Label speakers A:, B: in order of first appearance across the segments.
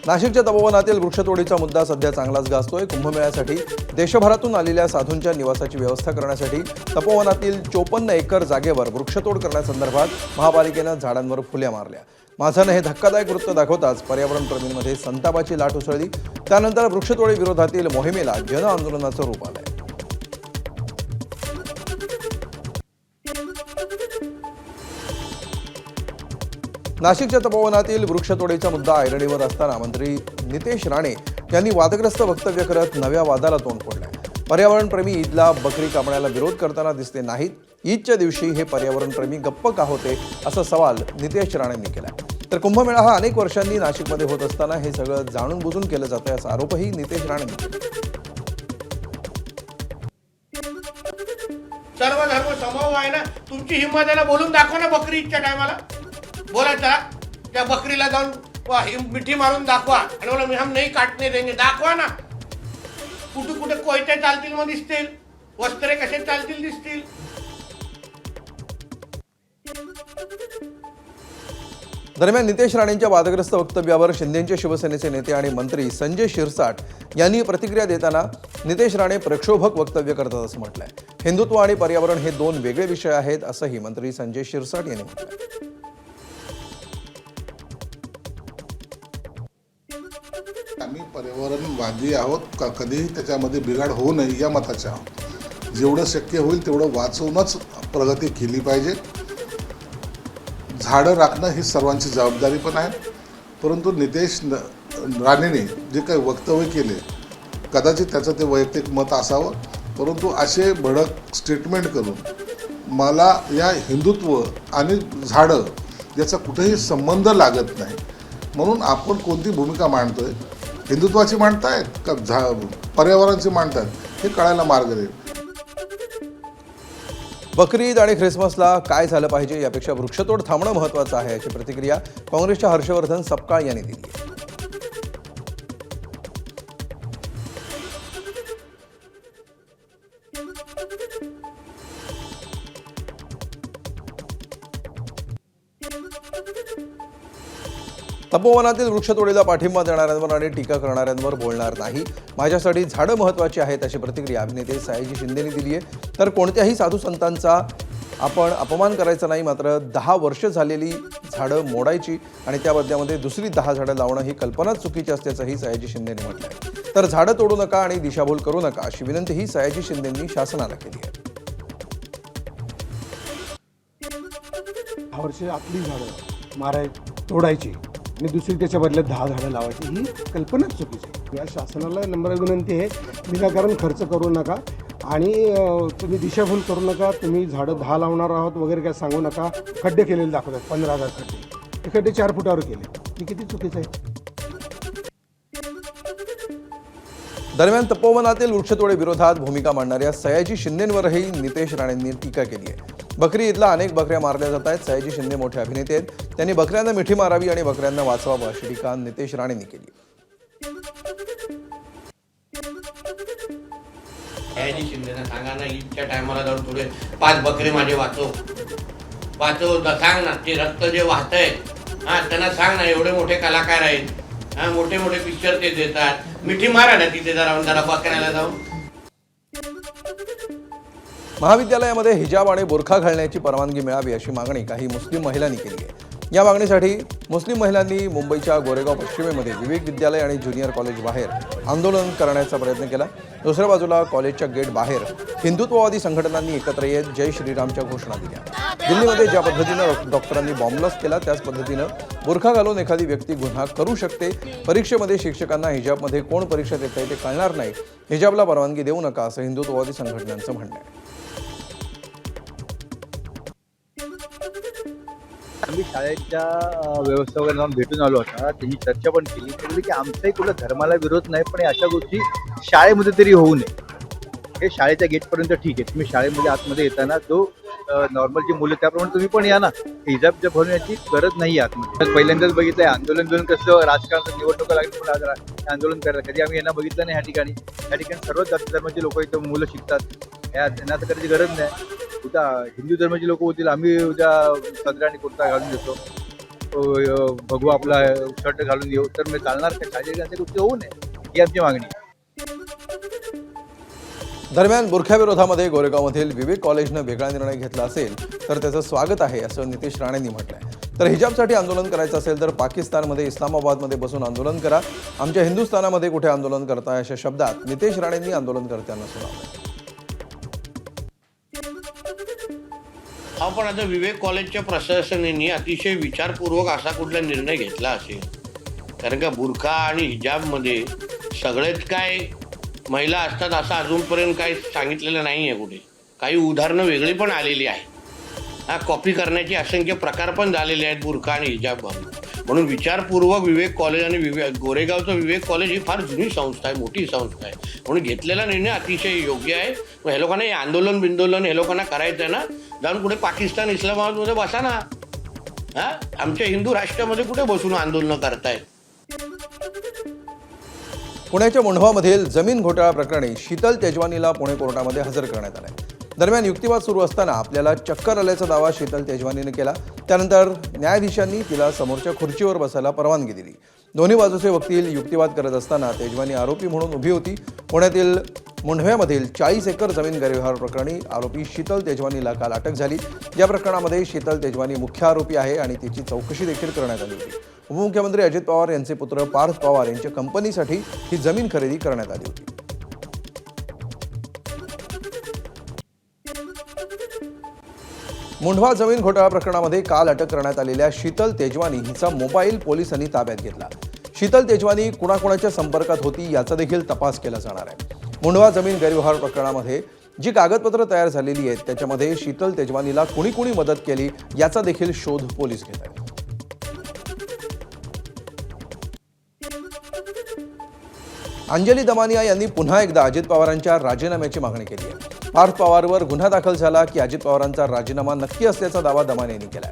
A: नाशिकच्या तपोवनातील वृक्षतोडीचा मुद्दा सध्या चांगलाच गाजतोय। कुंभमेळ्यासाठी देशभरातून आलेल्या साधूंच्या निवासाची व्यवस्था करण्यासाठी तपोवनातील 54 एकर जागेवर वृक्षतोड करण्यासंदर्भात महापालिकेने झाडांवर फुल्या मारल्या। माझाने हे धक्कादायक वृत्त दाखवताच पर्यावरण प्रेमींमध्ये संतापाची लाट उसळली। त्यानंतर वृक्षतोडी विरोधातील मोहिमेला जन आंदोलनाचं रूप आलंय। नाशिकच्या तपोवनातील वृक्षतोडीचा मुद्दा ऐरणीवर असताना मंत्री नितेश राणे यांनी वादग्रस्त वक्तव्य करत नव्या वादाला तोंड फोडलंय। पर्यावरणप्रेमी ईदला बकरी कापण्याला विरोध करताना दिसले नाहीत। ईदच्या दिवशी हे पर्यावरणप्रेमी गप्प का होते असा सवाल नितेश राणेंनी केला। तर कुंभमेळा हा अनेक वर्षांनी नाशिकमध्ये होत असताना हे सगळं जाणून बुजून केलं जातंय असा आरोपही नितेश राणेंनी केला।
B: सर्व धर्म समभाव आहे ना, तुमची हिंमत आहे ना, बोलून दाखवा ना बकरी ईदच्या टायमाला। बोला चला त्या बकरीला जाऊन मिठी मारून दाखवा आणि बोला हम नाही काटणे देंगे, दाखवा ना। कुठे कुठे कोयते चालतील मग दिसतील, वस्त्रे कसे चालतील दिसतील।
A: दरम्यान नितेश राणेंच्या वादग्रस्त वक्तव्यावर शिंदेचे शिवसेनेचे नेते आणि मंत्री संजय शिरसाट यांनी प्रतिक्रिया देताना नितेश राणे प्रक्षोभक वक्तव्य करतात असं म्हटलंय। हिंदुत्व आणि पर्यावरण हे दोन वेगळे विषय आहेत असंही मंत्री संजय शिरसाट यांनी म्हटलंय।
C: आम्ही पर्यावरणवादी आहोत का कधीही त्याच्यामध्ये बिघाड होऊ नये या मताचे आहोत। जेवढं शक्य होईल तेवढं वाचवूनच प्रगती केली पाहिजे। झाडं राखणं ही सर्वांची जबाबदारी पण आहे, परंतु नितेश राणेंनी जे काही वक्तव्य केले कदाचित त्याचं ते वैयक्तिक मत असावं, परंतु असे भडक स्टेटमेंट करून मला या हिंदुत्व आणि झाडं याचा कुठेही संबंध लागत नाही। म्हणून आपण कोणती भूमिका मांडतोय, हिंदुत्वाची मांडतायत का पर्यावरणाची मांडतायत हे कळायला मार्ग देईल।
A: बकरी ईद आणि ख्रिसमसला काय झालं पाहिजे यापेक्षा वृक्षतोड थांबणं महत्त्वाचं आहे अशी प्रतिक्रिया काँग्रेसच्या हर्षवर्धन सपकाळ यांनी दिली आहे। तपोवनातील वृक्षतोडीला पाठिंबा देणाऱ्यांवर आणि टीका करणाऱ्यांवर बोलणार नाही। माझ्यासाठी झाडं महत्त्वाची आहेत अशी प्रतिक्रिया अभिनेते सयाजी शिंदेंनी दिली आहे। तर कोणत्याही साधू संतांचा आपण अपमान करायचा नाही, मात्र 10 वर्ष झालेली झाडं मोडायची आणि त्या बदल्यामध्ये दुसरी 10 झाडं लावणं ही कल्पनाच चुकीची असल्याचंही सयाजी शिंदेंनी म्हटलं आहे। तर झाडं तोडू नका आणि दिशाभूल करू नका अशी विनंतीही सयाजी शिंदेंनी शासनाला केली आहे।
D: वर्ष आपली झाडं तोडायची आणि दुसरी त्याच्या बदल्यात 10 झाडं लावायची ही कल्पनाच चुकीची आहे। या शासनाला नम्र विनंती आहे, विनाकारण खर्च करू नका आणि तुम्ही दिशाभूल करू नका। तुम्ही झाडं 10 लावणार आहोत वगैरे काय सांगू नका। खड्डे केलेले दाखवतात 15,000 खड्डे, ते खड्डे 4 फुटावर केले, हे किती चुकीचं आहे।
A: दरम्यान तपोवनातील वृक्षतोडी विरोधात भूमिका मांडणाऱ्या सयाजी शिंदेंवरही नितेश राणेंनी टीका केली आहे। बकरी ईदला अनेक बकऱ्या मारल्या जात आहेत। सयाजी शिंदे मोठे अभिनेते आहेत, त्यांनी बकऱ्यांना मिठी मारावी आणि बकऱ्यांना वाचवावं अशी टीका नितेश राणेंनी केली।
B: सयाजी शिंदेना सांगा ना, ईदच्या टायमाला जाऊन थोडे 5 बकरे माझे वाचव सांग ना। ते रक्त जे वाहतंय त्यांना सांग ना, एवढे मोठे कलाकार आहेत, मोठे मोठे पिक्चर ते देतात, मिठी मारा ना तिथे जरा बकऱ्याला जाऊन।
A: महाविद्यालयामध्ये हिजाब आणि बुरखा घालण्याची परवानगी मिळावी अशी मागणी काही मुस्लिम महिलांनी केली आहे। या मागणीसाठी मुस्लिम महिलांनी मुंबईच्या गोरेगाव पश्चिमेमध्ये विवेक विद्यालय आणि ज्युनियर कॉलेज बाहेर आंदोलन करण्याचा प्रयत्न केला। दुसऱ्या बाजूला कॉलेजच्या गेट बाहेर हिंदुत्ववादी संघटनांनी एकत्र येत जय श्रीरामच्या घोषणा दिल्या। दिल्लीमध्ये ज्या पद्धतीनं डॉक्टरांनी बॉम्बलास्ट केला त्याच पद्धतीनं बुरखा घालून एखादी व्यक्ती गुन्हा करू शकते। परीक्षेमध्ये शिक्षकांना हिजाबमध्ये कोण परीक्षा देतंय ते कळणार नाही। हिजाबला परवानगी देऊ नका असं हिंदुत्ववादी संघटनांचं म्हणणं आहे।
E: आम्ही शाळेच्या व्यवस्थापकांना भेटून आलो होता, त्यांनी चर्चा पण केली। ते बोलले की आमचाही कुठला धर्माला विरोध नाही, पण अशा गोष्टी शाळेमध्ये तरी होऊ नये। हे शाळेच्या गेटपर्यंत ठीक आहे, तुम्ही शाळेमध्ये आतमध्ये येताना जो नॉर्मल जी मुलं त्याप्रमाणे तुम्ही पण या ना। हिजाब भरण्याची गरज नाही आतमध्ये। पहिल्यांदाच बघितलंय आंदोलन कसं राजकारणाचं निवडणुका लागली आंदोलन करायला, कधी आम्ही यांना बघितलं नाही। ह्या ठिकाणी सर्व जाती धर्माचे लोक इथं मुलं शिकतात, त्यांना तर करायची गरज नाही। उद्या हिंदू धर्माचे लोक होतील, आम्ही उद्या सदरा आणि कुर्ता घालून देतो। बघू आपला शर्ट घालून येऊ, तर मी चालणार का? शाळेच्या अशा गोष्टी होऊ नये ही आमची मागणी आहे.
A: दरम्यान बुरख्याविरोधामध्ये गोरेगावमधील विवेक कॉलेजनं वेगळा निर्णय घेतला असेल तर त्याचं स्वागत आहे असं नितेश राणेंनी म्हटलंय. तर हिजाबसाठी आंदोलन करायचं असेल तर पाकिस्तानमध्ये इस्लामाबादमध्ये बसून आंदोलन करा, आमच्या हिंदुस्थानामध्ये कुठे आंदोलन करताय अशा शब्दात नितेश राणेंनी आंदोलनकर्त्यांना सुनावलं.
B: आपण आता विवेक कॉलेजच्या प्रशासनाने अतिशय विचारपूर्वक असा कुठला निर्णय घेतला असेल, कारण का बुरखा आणि हिजाबमध्ये सगळेच काय महिला असतात असं अजूनपर्यंत काही सांगितलेलं नाही आहे कुठे. काही उदाहरणं वेगळी पण आलेली आहे. कॉपी करण्याचे असंख्य प्रकार पण झालेले आहेत बुरखा आणि हिजाब म्हणून विचारपूर्वक विवेक कॉलेज आणि गोरेगावचं विवेक कॉलेज ही फार जुनी संस्था आहे, मोठी संस्था आहे, म्हणून घेतलेला निर्णय अतिशय योग्य आहे. मग हे लोकांना हे आंदोलन बिंदोलन हे लोकांना करायचं आहे ना, जाऊन कुठे पाकिस्तान इस्लामाबादमध्ये बसा ना. आमच्या हिंदू राष्ट्रामध्ये कुठे बसून आंदोलनं करताय.
A: पुण्याच्या मुंढवामधील जमीन घोटाळा प्रकरणी शीतल तेजवानीला पुणे कोर्टामध्ये हजर करण्यात आले. दरम्यान युक्तिवाद सुरू असताना आपल्याला चक्कर आल्याचा दावा शीतल तेजवानीने केला. त्यानंतर न्यायाधीशांनी तिला समोरच्या खुर्चीवर बसायला परवानगी दिली. दोन्ही बाजूचे वकील युक्तिवाद करत असताना तेजवानी आरोपी म्हणून उभी होती. पुण्यातील मुंढव्यामधील 40 एकर जमीन गैरव्यवहार प्रकरणी आरोपी शीतल तेजवानीला काल अटक झाली. या प्रकरणामध्ये शीतल तेजवानी मुख्य आरोपी आहे आणि तिची चौकशी देखील करण्यात आली होती. उपमुख्यमंत्री अजित पवार यांचे पुत्र पार्थ पवार यांच्या कंपनीसाठी ही जमीन खरेदी करण्यात आली होती. मुंढवा जमीन घोटाळा प्रकरणामध्ये काल अटक करण्यात आलेल्या शीतल तेजवानी हिचा मोबाईल पोलिसांनी ताब्यात घेतला. शीतल तेजवानी कुणाकुणाच्या संपर्कात होती याचा देखील तपास केला जाणार आहे. मुंढवा जमीन गैरव्यवहार प्रकरणामध्ये जी कागदपत्र तयार झालेली आहेत त्याच्यामध्ये शीतल तेजवानीला कुणी कुणी मदत केली याचा देखील शोध पोलीस घेत आहेत. अंजली दमानिया यांनी पुन्हा एकदा अजित पवारांच्या राजीनाम्याची मागणी केली आहे. पार्थ पवारवर गुन्हा दाखल झाला की अजित पवारांचा राजीनामा नक्की असल्याचा दावा दमानियांनी केलाय.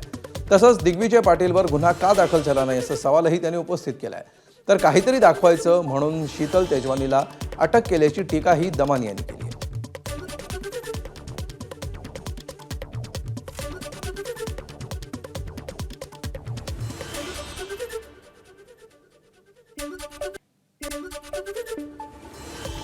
A: तसंच दिग्विजय पाटीलवर गुन्हा का दाखल झाला नाही असा सवालही त्यांनी उपस्थित केलाय. तर काहीतरी दाखवायचं म्हणून शीतल तेजवानीला अटक केल्याची टीकाही दमानियांनी केली आहे.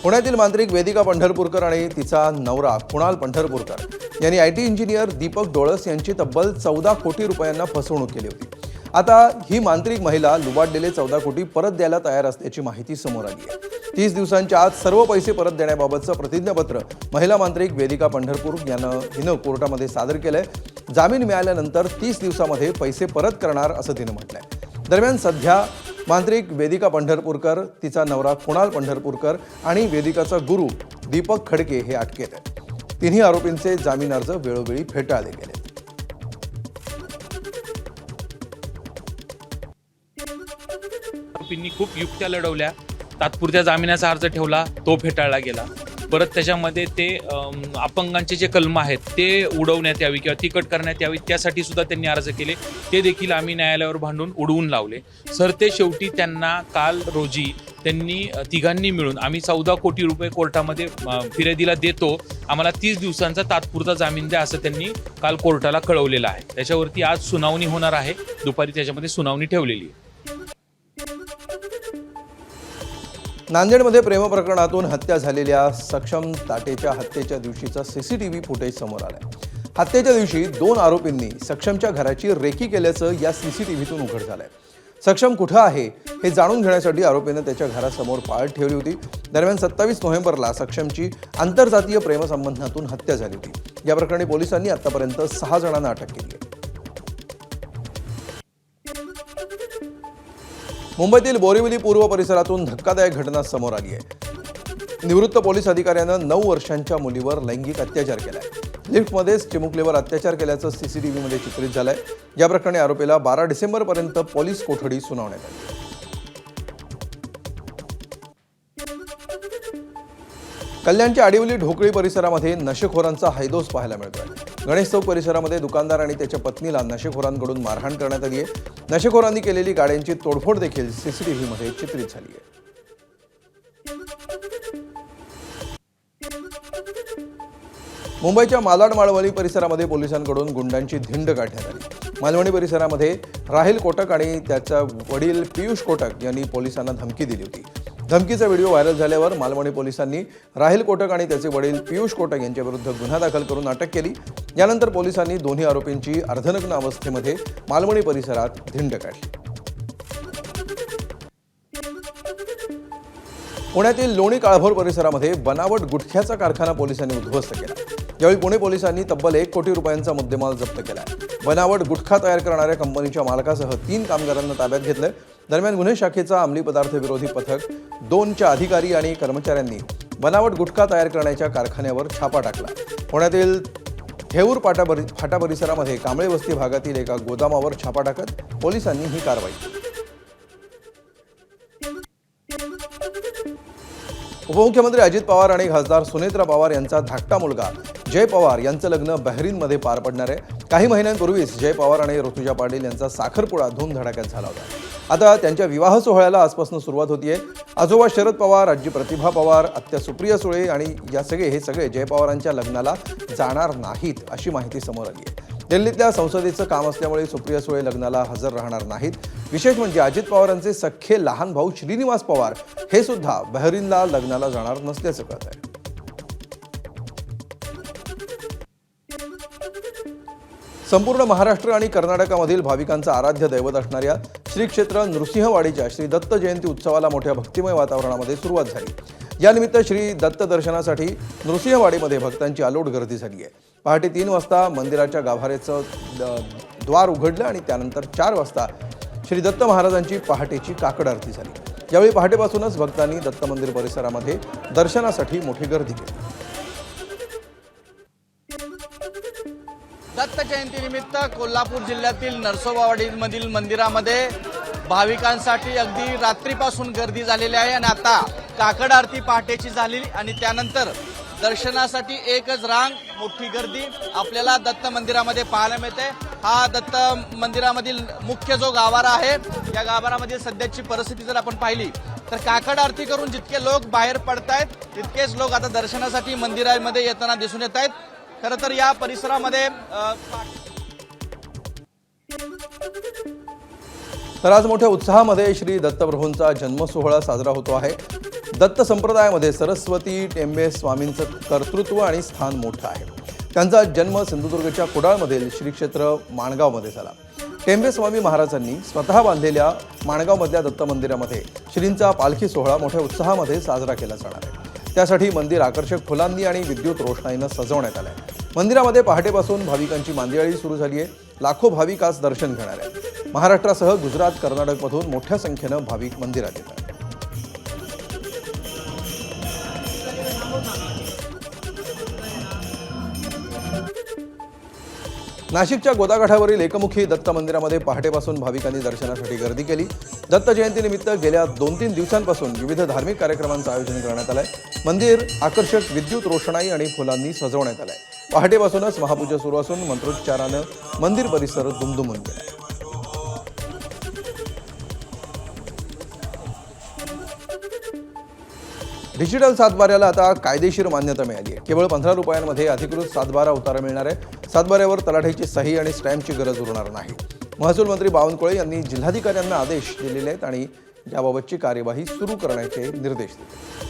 A: पुण्यातील मांत्रिक वेदिका पंढरपूरकर आणि तिचा नवरा कुणाल पंढरपूरकर यांनी IT इंजिनियर दीपक डोळस यांची तब्बल 14 कोटी रुपयांना फसवणूक केली होती. आता ही मांत्रिक महिला लुबाडलेले 14 कोटी परत द्यायला तयार असल्याची माहिती समोर आली आहे. 30 दिवसांच्या आत सर्व पैसे परत देण्याबाबतचं प्रतिज्ञापत्र महिला मांत्रिक वेदिका पंढरपूर हिनं कोर्टामध्ये सादर केलंय. जामीन मिळाल्यानंतर 30 दिवसामध्ये पैसे परत करणार असं तिनं म्हटलंय. दरम्यान सध्या मांत्रिक वेदिका पंढरपूरकर, तिचा नवरा कुणाल पंढरपूरकर आणि वेदिकाचा गुरु दीपक खडके हे अटकेत आहेत. तिन्ही आरोपींचे जामीन अर्ज वेळोवेळी फेटाळले गेले.
F: आरोपींनी खूप युक्त्या लढवल्या. तात्पुरत्या जामिनाचा अर्ज ठेवला, तो फेटाळला गेला. परत त्याच्यामध्ये ते अपंगांचे जे कलम आहेत ते उडवण्यात यावी किंवा तिकट करण्यात यावी त्यासाठी सुद्धा त्यांनी अर्ज केले. ते देखील आम्ही न्यायालयावर भांडून उडवून लावले. सरतेशेवटी त्यांना काल रोजी त्यांनी तिघांनी मिळून आम्ही 14 कोटी रुपये कोर्टामध्ये फिर्यादीला देतो, आम्हाला 30 दिवसांचा तात्पुरता जामीन द्या असं त्यांनी काल कोर्टाला कळवलेलं आहे. त्याच्यावरती आज सुनावणी होणार आहे. दुपारी त्याच्यामध्ये सुनावणी ठेवलेली आहे.
A: नांदेडमध्ये प्रेमप्रकरणातून हत्या झालेल्या सक्षम ताटेच्या हत्येच्या दिवशीचा CCTV फुटेज समोर आलाय. हत्येच्या दिवशी 2 आरोपींनी सक्षमच्या घराची रेकी केल्याचं या CCTVतून उघड झालंय. सक्षम कुठं आहे हे जाणून घेण्यासाठी आरोपीनं त्याच्या घरासमोर पाळत ठेवली होती. दरम्यान 27 नोव्हेंबरला सक्षमची आंतरजातीय प्रेमसंबंधातून हत्या झाली होती. या प्रकरणी पोलिसांनी आतापर्यंत 6 जणांना अटक केली आहे. मुंबईतील बोरिवली पूर्व परिसरातून धक्कादायक घटना समोर आली आहे. निवृत्त पोलीस अधिकाऱ्यानं 9 वर्षांच्या मुलीवर लैंगिक अत्याचार केलाय. लिफ्टमध्येच चिमुकलीवर अत्याचार केल्याचं CCTVमध्ये चित्रित झालंय. या प्रकरणी आरोपीला 12 डिसेंबरपर्यंत पोलीस कोठडी सुनावण्यात आली. कल्याणच्या आडिवली ढोकळी परिसरामध्ये नशेखोरांचा हैदोस पाहायला मिळतोय. गणेश चौक परिसरामध्ये दुकानदार आणि त्याच्या पत्नीला नशेखोरांकडून मारहाण करण्यात आली आहे. नशेखोरांनी केलेली गाड्यांची तोडफोड देखील CCTVमध्ये चित्रित झाली आहे. मुंबईच्या मालाड माळवणी परिसरामध्ये पोलिसांकडून गुंडांची धिंड काढण्यात आली. मालवणी परिसरामध्ये राहिल कोटक आणि त्याचा वडील पियुष कोटक यांनी पोलिसांना धमकी दिली होती. धमकीचा व्हिडिओ व्हायरल झाल्यावर मालवणी पोलिसांनी राहिल कोटक आणि त्याचे वडील पियुष कोटक यांच्याविरुद्ध गुन्हा दाखल करून अटक केली. यानंतर पोलिसांनी दोन्ही आरोपींची अर्धनग्न अवस्थेमध्ये मालवणी परिसरात धिंड काढली. पुण्यातील लोणी काळभोर परिसरामध्ये बनावट गुटख्याचा कारखाना पोलिसांनी उद्ध्वस्त केला. यावेळी पुणे पोलिसांनी तब्बल 1 कोटी रुपयांचा मुद्देमाल जप्त केला. बनावट गुटखा तयार करणाऱ्या कंपनीच्या मालकासह 3 कामगारांना ताब्यात घेतलं. दरम्यान गुन्हे शाखेचा अंमली पदार्थ विरोधी पथक 2च्या अधिकारी आणि कर्मचाऱ्यांनी बनावट गुटखा तयार करण्याच्या कारखान्यावर छापा टाकला. पुण्यातील थेऊर फाटा परिसरामध्ये कांबळे वस्ती भागातील एका गोदामावर छापा टाकत पोलिसांनी ही कारवाई केली. उपमुख्यमंत्री अजित पवार आणि खासदार सुनेत्रा पवार यांचा धाकटा मुलगा जय पवार यांचं लग्न बहरीनमध्ये पार पडणार आहे. काही महिन्यांपूर्वीच जय पवार आणि ऋतुजा पाटील यांचा साखरपुडा धूमधडाक्यात झाला होता. आता त्यांच्या विवाह सोहळ्याला आजपासून सुरुवात होतीये. आजोबा शरद पवार, आजी प्रतिभा पवार, आत्या सुप्रिया सुळे आणि हे सगळे जय पवारांच्या लग्नाला जाणार नाहीत अशी माहिती समोर आली आहे. दिल्लीतल्या संसदेचं काम असल्यामुळे सुप्रिया सुळे लग्नाला हजर राहणार नाहीत. विशेष म्हणजे अजित पवारांचे सख्खे लहान भाऊ श्रीनिवास पवार हे सुद्धा बहरीनला लग्नाला जाणार नसल्याचं कळत आहे. संपूर्ण महाराष्ट्र आणि कर्नाटकामधील भाविकांचं आराध्य दैवत असणाऱ्या श्री क्षेत्र नृसिंहवाडीच्या श्री दत्त जयंती उत्सवाला मोठ्या भक्तिमय वातावरणामध्ये सुरुवात झाली. यानिमित्त श्री दत्त दर्शनासाठी नृसिंहवाडीमध्ये भक्तांची अलोट गर्दी झाली आहे. पहाटे 3 वाजता मंदिराच्या गाभाऱ्याचं द्वार उघडलं आणि त्यानंतर 4 वाजता श्री दत्त महाराजांची पहाटेची काकड आरती झाली. यावेळी पहाटेपासूनच भक्तांनी दत्त मंदिर परिसरामध्ये दर्शनासाठी मोठी गर्दी केली.
G: दत्त जयंतीनिमित्त कोल्हापूर जिल्ह्यातील नरसोबावाडीमधील मंदिरामध्ये भाविकांसाठी अगदी रात्रीपासून गर्दी झालेली आहे आणि आता काकड आरती पहाटेची झाली आणि त्यानंतर दर्शनासाठी एकच रांग, मोठी गर्दी आपल्याला दत्त मंदिरामध्ये पाहायला मिळते. हा दत्त मंदिरामधील मुख्य जो गाभारा आहे, या गाभारामध्ये सध्याची परिस्थिती जर आपण पाहिली तर काकड आरती करून जितके लोक बाहेर पडतायत तितकेच लोक आता दर्शनासाठी मंदिरामध्ये येताना दिसून येत आहेत. खरं तर या परिसरामध्ये
A: तर आज मोठ्या उत्साहामध्ये श्री दत्तप्रभूंचा जन्मसोहळा साजरा होतो आहे. दत्त संप्रदायामध्ये सरस्वती टेंबे स्वामींचं कर्तृत्व आणि स्थान मोठं आहे. त्यांचा जन्म सिंधुदुर्गच्या कुडाळमधील श्री क्षेत्र माणगावमध्ये झाला. टेंबे स्वामी महाराजांनी स्वतः बांधलेल्या माणगावमधल्या दत्त मंदिरामध्ये श्रींचा पालखी सोहळा मोठ्या उत्साहामध्ये साजरा केला जाणार आहे. त्यासाठी मंदिर आकर्षक फुलांनी आणि विद्युत रोषणाईनं सजवण्यात आलं आहे. मंदिरामध्ये पहाटेपासून भाविकांची मांदियाळी सुरू झाली आहे. लाखो भाविक आज दर्शन घेणार आहेत. महाराष्ट्रासह गुजरात, कर्नाटकमधून मोठ्या संख्येनं भाविक मंदिरात येतात. नाशिकच्या गोदाकाठावरील एकमुखी दत्त मंदिरामध्ये पहाटेपासून भाविकांनी दर्शनासाठी गर्दी केली. दत्त जयंतीनिमित्त गेल्या 2-3 दिवसांपासून विविध धार्मिक कार्यक्रमांचं आयोजन करण्यात आलंय. मंदिर आकर्षक विद्युत रोषणाई आणि फुलांनी सजवण्यात आलंय. पहाटेपासूनच महापूजा सुरू असून मंत्रोच्चारानं मंदिर परिसर दुमदुमून गेलाय. डिजिटल सातबाऱ्याला आता कायदेशीर मान्यता मिळाली आहे. केवळ 15 रुपयांमध्ये अधिकृत सातबारा उतारा मिळणार आहे. सातबाऱ्यावर तलाठ्याची सही आणि स्टॅम्पची गरज उरणार नाही. महसूल मंत्री बावनकुळे यांनी जिल्हाधिकाऱ्यांना आदेश दिलेले आहेत आणि याबाबतची कार्यवाही सुरू करण्याचे निर्देश दिले.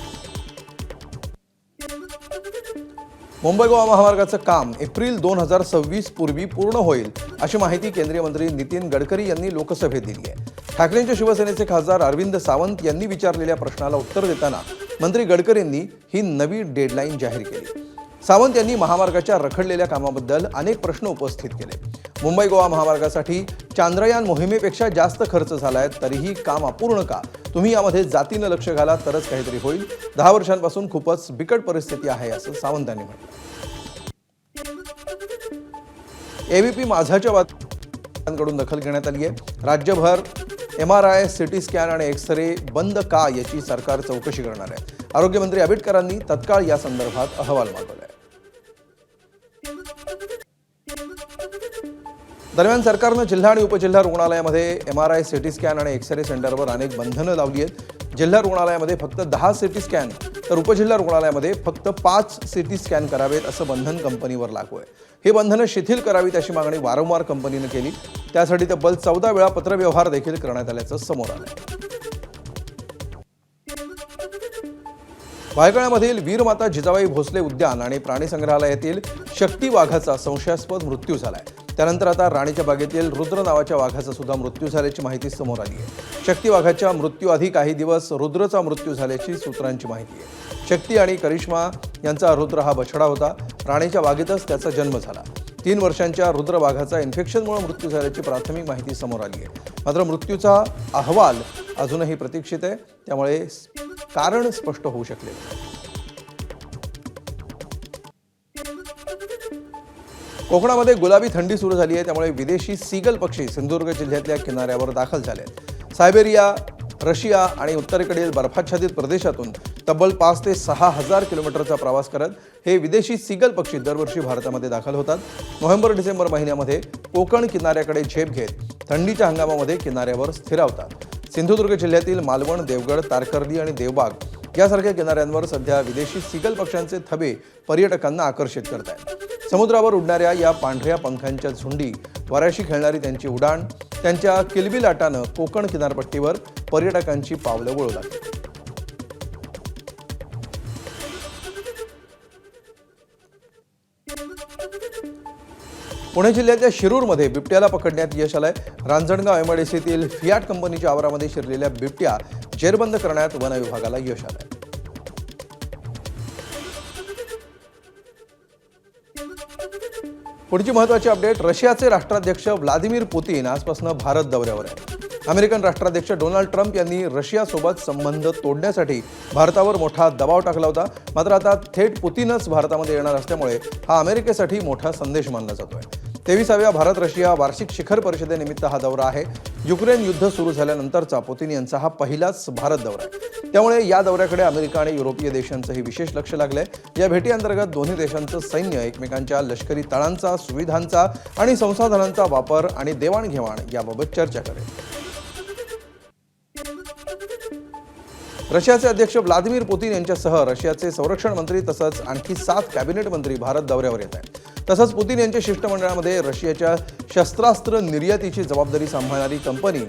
A: मुंबई गोवा महामार्गाचं काम एप्रिल 2026 पूर्वी पूर्ण होईल अशी माहिती केंद्रीय मंत्री नितीन गडकरी यांनी लोकसभेत दिली आहे. ठाकरेंच्या शिवसेनेचे खासदार अरविंद सावंत यांनी विचारलेल्या प्रश्नाला उत्तर देताना मंत्री गडकरींनी ही नवी डेडलाईन जाहीर केली. सावंत यांनी महामार्गाच्या रखडलेल्या कामाबद्दल अनेक प्रश्न उपस्थित केले. मुंबई गोवा महामार्गासाठी चांद्रयान मोहिमेपेक्षा जास्त खर्च झालाय, तरीही काम अपूर्ण का? तुम्ही यामध्ये जातीनं लक्ष घाला तरच काहीतरी होईल. 10 वर्षांपासून खूपच बिकट परिस्थिती आहे असं सावंतांनी म्हटलं. एबीपी माझाच्या बातम्यांकडून दखल घेण्यात आली आहे. राज्यभर MRI, CT स्कॅन आणि एक्सरे बंद का याची सरकार चौकशी करणार आहे. आरोग्यमंत्री आबिटकरांनी तत्काळ या संदर्भात अहवाल मागवलाय. दरम्यान सरकारनं जिल्हा आणि उपजिल्हा रुग्णालयामध्ये MRI, CT स्कॅन आणि एक्सरे सेंटरवर अनेक बंधनं लावली आहेत. जिल्हा रुग्णालयामध्ये फक्त 10 CT स्कॅन तर उपजिल्हा रुग्णालयामध्ये फक्त 5 CT स्कॅन करावेत असं बंधन कंपनीवर लागू आहे. ही बंधनं शिथिल करावीत अशी मागणी वारंवार कंपनीनं केली. त्यासाठी तब्बल 14 वेळा पत्रव्यवहार देखील करण्यात आल्याचं समोर आलंय. भायखळ्यामधील वीरमाता जिजाबाई भोसले उद्यान आणि प्राणी संग्रहालयातील शक्ती वाघाचा संशयास्पद मृत्यू झालाय. त्यानंतर आता राणीच्या बागेतील रुद्र नावाच्या वाघाचा सुद्धा मृत्यू झाल्याची माहिती समोर आली आहे. शक्ती वाघाच्या मृत्यूआधी काही दिवस रुद्रचा मृत्यू झाल्याची सूत्रांची माहिती आहे. शक्ती आणि करिश्मा यांचा रुद्र हा बछडा होता. राणीच्या बागेतच त्याचा जन्म झाला. 3 वर्षांच्या रुद्र वाघाचा इन्फेक्शनमुळे मृत्यू झाल्याची प्राथमिक माहिती समोर आली आहे. मात्र मृत्यूचा अहवाल अजूनही प्रतीक्षित आहे, त्यामुळे कारण स्पष्ट होऊ शकले नाही. कोकणामध्ये गुलाबी थंडी सुरू झाली आहे, त्यामुळे विदेशी सीगल पक्षी सिंधुदुर्ग जिल्ह्यातल्या किनाऱ्यावर दाखल झाले आहेत. सायबेरिया, रशिया आणि उत्तरेकडील बर्फाच्छादित प्रदेशातून तब्बल 5 ते 6 हजार किलोमीटरचा प्रवास करत हे विदेशी सीगल पक्षी दरवर्षी भारतामध्ये दाखल होतात. नोव्हेंबर-डिसेंबर महिन्यामध्ये कोकण किनाऱ्याकडे झेप घेत थंडीच्या हंगामामध्ये किनाऱ्यावर स्थिरावतात. सिंधुदुर्ग जिल्ह्यातील मालवण, देवगड, तारकर्ली आणि देवबाग यासारख्या किनाऱ्यांवर सध्या विदेशी सीगल पक्ष्यांचे थबे पर्यटकांना आकर्षित करत आहेत. समुद्रावर उडणाऱ्या या पांढऱ्या पंखांच्या झुंडी, वाऱ्याशी खेळणारी त्यांची उडाण, त्यांच्या किलबिलाटानं कोकण किनारपट्टीवर पर्यटकांची पावलं वळू लागली. पुणे जिल्ह्यातल्या शिरूरमध्ये बिबट्याला पकडण्यात यश आलंय. रांजणगाव MIDCतील फियाट कंपनीच्या आवारामध्ये शिरलेल्या बिबट्या जेरबंद करण्यात वन विभागाला यश आलंय. पुढची महत्त्वाची अपडेट. रशियाचे राष्ट्राध्यक्ष व्लादिमीर पुतीन आजपासून भारत दौऱ्यावर आहेत. अमेरिकन राष्ट्राध्यक्ष डोनाल्ड ट्रम्प यांनी रशियासोबत संबंध तोडण्यासाठी भारतावर मोठा दबाव टाकला होता. मात्र आता थेट पुतीनच भारतामध्ये येणार असल्यामुळे हा अमेरिकेसाठी मोठा संदेश मानला जातोय. 23व्या भारत रशिया वार्षिक शिखर परिषदेनिमित्त हा दौरा आहे. युक्रेन युद्ध सुरू झाल्यानंतरचा पुतीन यांचा हा पहिलाच भारत दौरा आहे. त्यामुळे या दौऱ्याकडे अमेरिका आणि युरोपीय देशांचंही विशेष लक्ष लागलंय. या भेटीअंतर्गत दोन्ही देशांचं सैन्य एकमेकांच्या लष्करी तळांचा, सुविधांचा आणि संसाधनांचा वापर आणि देवाणघेवाण याबाबत चर्चा करेल. रशियाचे अध्यक्ष व्लादिमीर पुतीन यांच्यासह रशियाचे संरक्षण मंत्री तसंच आणखी 7 कॅबिनेट मंत्री भारत दौऱ्यावर येत आहेत. तसंच पुतीन यांच्या शिष्टमंडळामध्ये रशियाच्या शस्त्रास्त्र निर्यातीची जबाबदारी सांभाळणारी कंपनी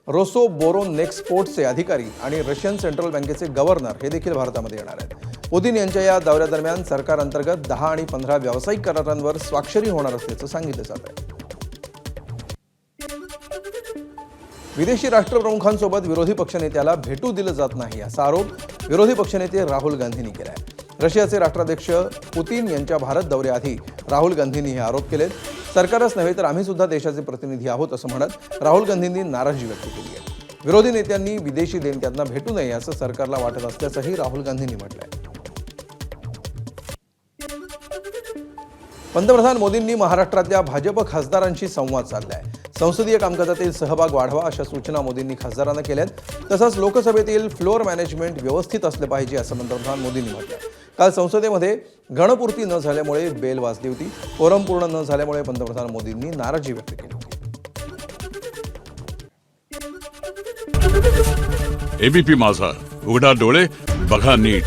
A: रोसोबोरोनेक्सपोर्टचे अधिकारी आणि रशियन सेंट्रल बँकेचे गव्हर्नर हे देखील भारतामध्ये येणार आहेत. पुतीन यांच्या या दौऱ्यादरम्यान सरकार अंतर्गत 10 आणि 15 व्यावसायिक करारांवर स्वाक्षरी होणार असल्याचं सांगितलं जात आहे. विदेशी राष्ट्रप्रमुखांसोबत विरोधी पक्षनेत्याला भेटू दिलं जात नाही असा आरोप विरोधी पक्षनेते राहुल गांधींनी केला आहे. रशियाचे राष्ट्राध्यक्ष पुतीन यांच्या भारत दौऱ्याआधी राहुल गांधींनी हे आरोप केलेत. सरकारच नव्हे तर आम्ही सुद्धा देशाचे प्रतिनिधी आहोत असं म्हणत राहुल गांधींनी नाराजी व्यक्त केली आहे. विरोधी नेत्यांनी विदेशी देणग्यांना भेटू नये असं सरकारला वाटत असल्याचंही राहुल गांधींनी म्हटलंय. पंतप्रधान मोदींनी महाराष्ट्रातल्या भाजप खासदारांशी संवाद साधलाय. संसदीय कामकाजातील सहभाग वाढवा अशा सूचना मोदींनी खासदारांना केल्यात. तसंच लोकसभेतील फ्लोअर मॅनेजमेंट व्यवस्थित असलं पाहिजे असं पंतप्रधान मोदींनी म्हटलंय. काल संसदेमध्ये गणपूर्ती न झाल्यामुळे बेल वाजली होती. कोरम पूर्ण न झाल्यामुळे पंतप्रधान मोदींनी नाराजी व्यक्त केली होती.
H: एबीपी माझा, उघडा डोळे बघा नीट.